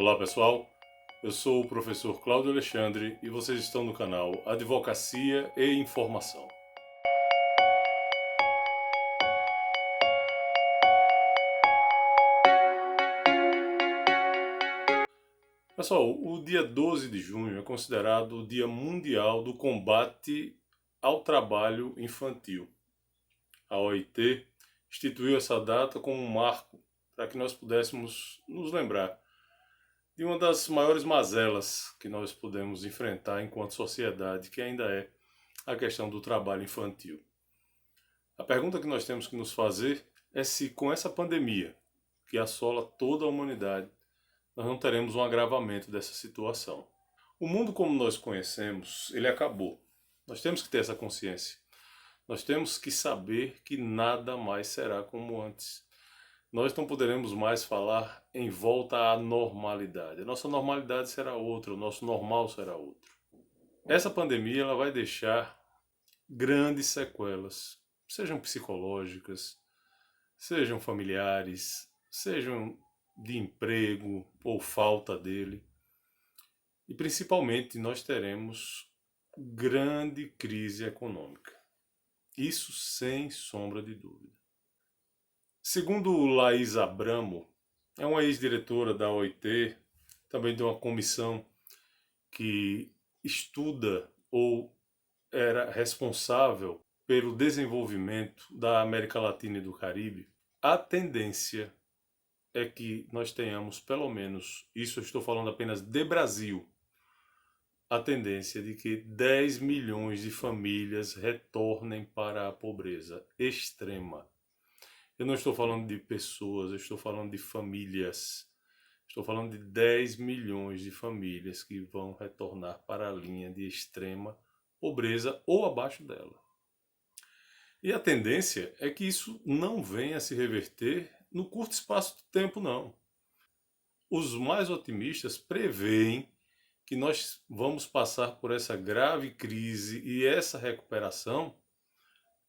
Olá pessoal, eu sou o professor Cláudio Alexandre e vocês estão no canal Advocacia e Informação. Pessoal, o dia 12 de junho é considerado o Dia Mundial do Combate ao Trabalho Infantil. A OIT instituiu essa data como um marco para que nós pudéssemos nos lembrar de uma das maiores mazelas que nós podemos enfrentar enquanto sociedade, que ainda é a questão do trabalho infantil. A pergunta que nós temos que nos fazer é se com essa pandemia que assola toda a humanidade, nós não teremos um agravamento dessa situação. O mundo como nós conhecemos, ele acabou. Nós temos que ter essa consciência. Nós temos que saber que nada mais será como antes. Nós não poderemos mais falar em volta à normalidade. A nossa normalidade será outra, o nosso normal será outro. Essa pandemia ela vai deixar grandes sequelas, sejam psicológicas, sejam familiares, sejam de emprego ou falta dele. E principalmente nós teremos grande crise econômica. Isso sem sombra de dúvida. Segundo Laís Abramo, é uma ex-diretora da OIT, também de uma comissão que estuda ou era responsável pelo desenvolvimento da América Latina e do Caribe, a tendência é que nós tenhamos, pelo menos, isso eu estou falando apenas de Brasil, a tendência de que 10 milhões de famílias retornem para a pobreza extrema. Eu não estou falando de pessoas, eu estou falando de famílias. Estou falando de 10 milhões de famílias que vão retornar para a linha de extrema pobreza ou abaixo dela. E a tendência é que isso não venha a se reverter no curto espaço de tempo, não. Os mais otimistas preveem que nós vamos passar por essa grave crise e essa recuperação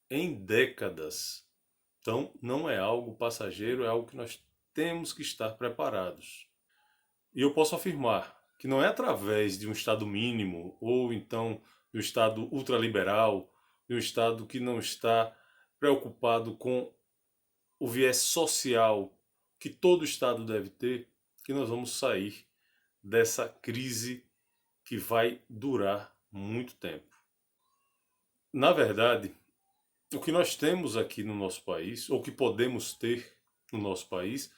em décadas. Então, não é algo passageiro, é algo que nós temos que estar preparados. E eu posso afirmar que não é através de um Estado mínimo ou então de um Estado ultraliberal, de um Estado que não está preocupado com o viés social que todo Estado deve ter, que nós vamos sair dessa crise que vai durar muito tempo. Na verdade, o que nós temos aqui no nosso país, ou que podemos ter no nosso país,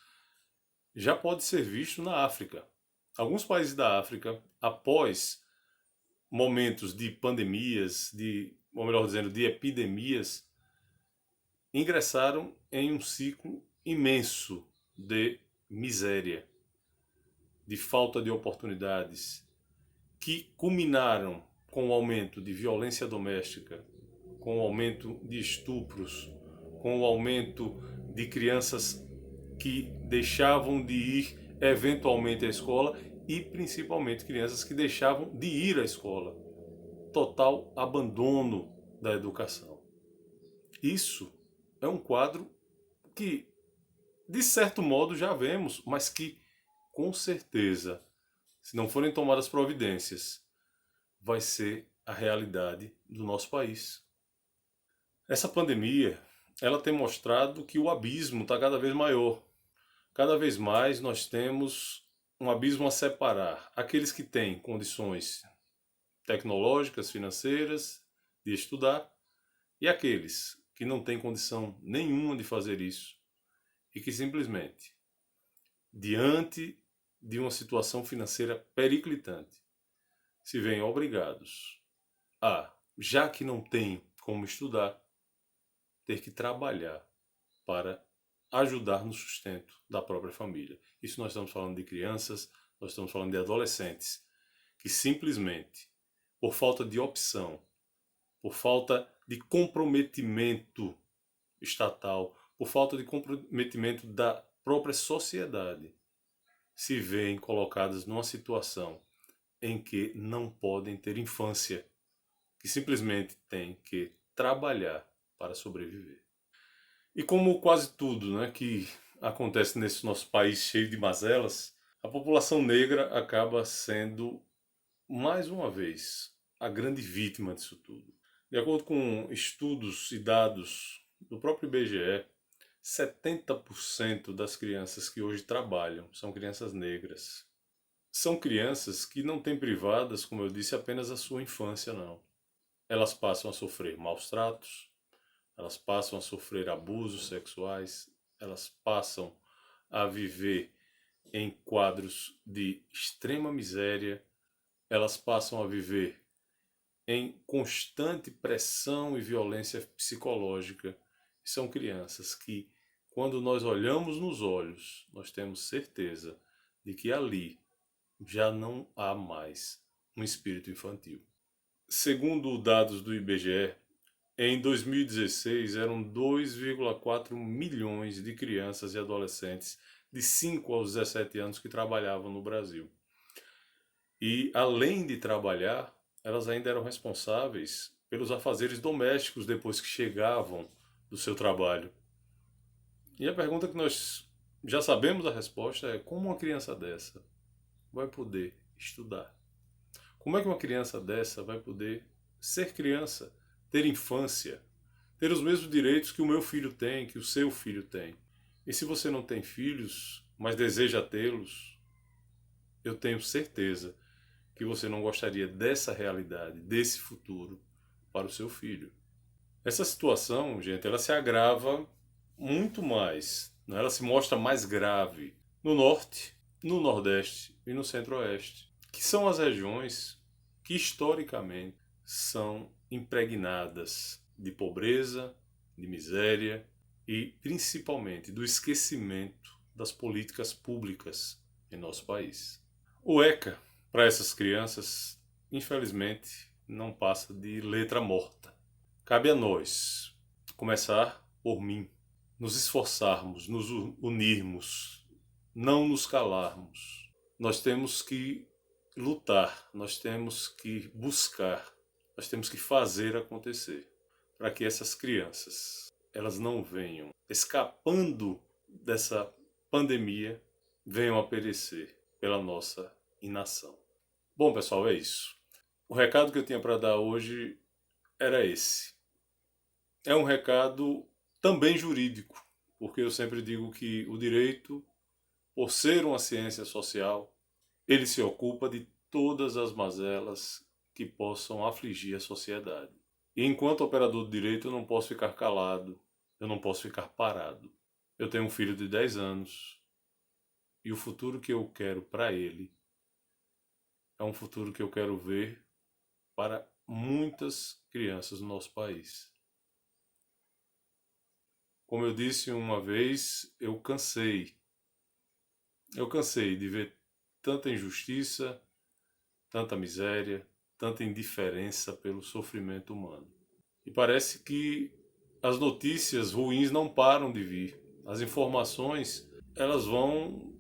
já pode ser visto na África. Alguns países da África, após momentos de pandemias, ou melhor dizendo, de epidemias, ingressaram em um ciclo imenso de miséria, de falta de oportunidades, que culminaram com o aumento de violência doméstica, com o aumento de estupros, com o aumento de crianças que deixavam de ir eventualmente à escola e principalmente crianças que deixavam de ir à escola. Total abandono da educação. Isso é um quadro que, de certo modo, já vemos, mas que, com certeza, se não forem tomadas providências, vai ser a realidade do nosso país. Essa pandemia, ela tem mostrado que o abismo está cada vez maior. Cada vez mais nós temos um abismo a separar aqueles que têm condições tecnológicas, financeiras, de estudar, e aqueles que não têm condição nenhuma de fazer isso e que simplesmente, diante de uma situação financeira periclitante, se veem obrigados a, já que não tem como estudar, ter que trabalhar para ajudar no sustento da própria família. Isso nós estamos falando de crianças, nós estamos falando de adolescentes que simplesmente, por falta de opção, por falta de comprometimento estatal, por falta de comprometimento da própria sociedade, se veem colocadas numa situação em que não podem ter infância, que simplesmente têm que trabalhar para sobreviver. E como quase tudo, né, que acontece nesse nosso país cheio de mazelas, A população negra acaba sendo, mais uma vez, a grande vítima disso tudo. De acordo com estudos e dados do próprio IBGE, 70% das crianças que hoje trabalham são crianças negras. São crianças que não têm privadas, como eu disse, apenas a sua infância, não. Elas passam a sofrer maus tratos, elas passam a sofrer abusos sexuais, elas passam a viver em quadros de extrema miséria, elas passam a viver em constante pressão e violência psicológica. São crianças que, quando nós olhamos nos olhos, nós temos certeza de que ali já não há mais um espírito infantil. Segundo dados do IBGE, em 2016 eram 2,4 milhões de crianças e adolescentes de 5 aos 17 anos que trabalhavam no Brasil. E, além de trabalhar, elas ainda eram responsáveis pelos afazeres domésticos depois que chegavam do seu trabalho. E a pergunta que nós já sabemos a resposta é: como uma criança dessa vai poder estudar? Como é que uma criança dessa vai poder ser criança, ter infância, ter os mesmos direitos que o meu filho tem, que o seu filho tem? E se você não tem filhos, mas deseja tê-los, eu tenho certeza que você não gostaria dessa realidade, desse futuro para o seu filho. Essa situação, gente, ela se agrava muito mais, né? Ela se mostra mais grave no Norte, no Nordeste e no Centro-Oeste, que são as regiões que historicamente são impregnadas de pobreza, de miséria e principalmente do esquecimento das políticas públicas em nosso país. O ECA, para essas crianças, infelizmente, não passa de letra morta. Cabe a nós começar por mim, nos esforçarmos, nos unirmos, não nos calarmos. Nós temos que lutar, nós temos que buscar, nós temos que fazer acontecer para que essas crianças elas não venham escapando dessa pandemia, venham a perecer pela nossa inação. Bom, pessoal, é isso. O recado que eu tinha para dar hoje era esse. É um recado também jurídico, porque eu sempre digo que o direito, por ser uma ciência social, ele se ocupa de todas as mazelas que possam afligir a sociedade. E enquanto operador de direito eu não posso ficar calado, eu não posso ficar parado. Eu tenho um filho de 10 anos e o futuro que eu quero para ele é um futuro que eu quero ver para muitas crianças no nosso país. Como eu disse uma vez, eu cansei de ver tanta injustiça, tanta miséria, tanta indiferença pelo sofrimento humano. E parece que as notícias ruins não param de vir. As informações, elas vão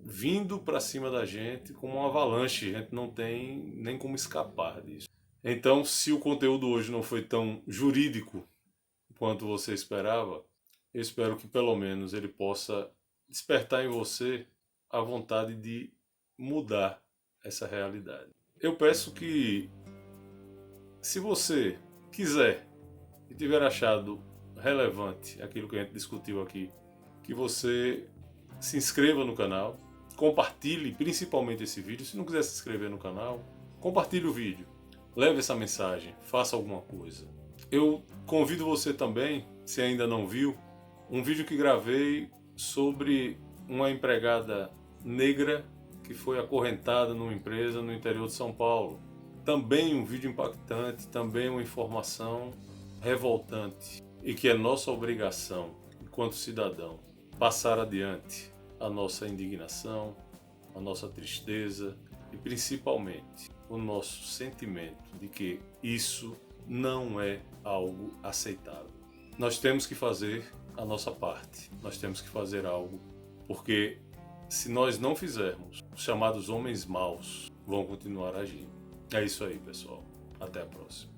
vindo para cima da gente como uma avalanche, a gente não tem nem como escapar disso. Então, se o conteúdo hoje não foi tão jurídico quanto você esperava, eu espero que pelo menos ele possa despertar em você a vontade de mudar essa realidade. Eu peço que, se você quiser e tiver achado relevante aquilo que a gente discutiu aqui, que você se inscreva no canal, compartilhe principalmente esse vídeo. Se não quiser se inscrever no canal, compartilhe o vídeo, leve essa mensagem, faça alguma coisa. Eu convido você também, se ainda não viu, um vídeo que gravei sobre uma empregada negra que foi acorrentada numa empresa no interior de São Paulo. Também um vídeo impactante, também uma informação revoltante, e que é nossa obrigação, enquanto cidadão, passar adiante a nossa indignação, a nossa tristeza e principalmente o nosso sentimento de que isso não é algo aceitável. Nós temos que fazer a nossa parte, nós temos que fazer algo, porque se nós não fizermos, os chamados homens maus vão continuar agindo. É isso aí, pessoal. Até a próxima.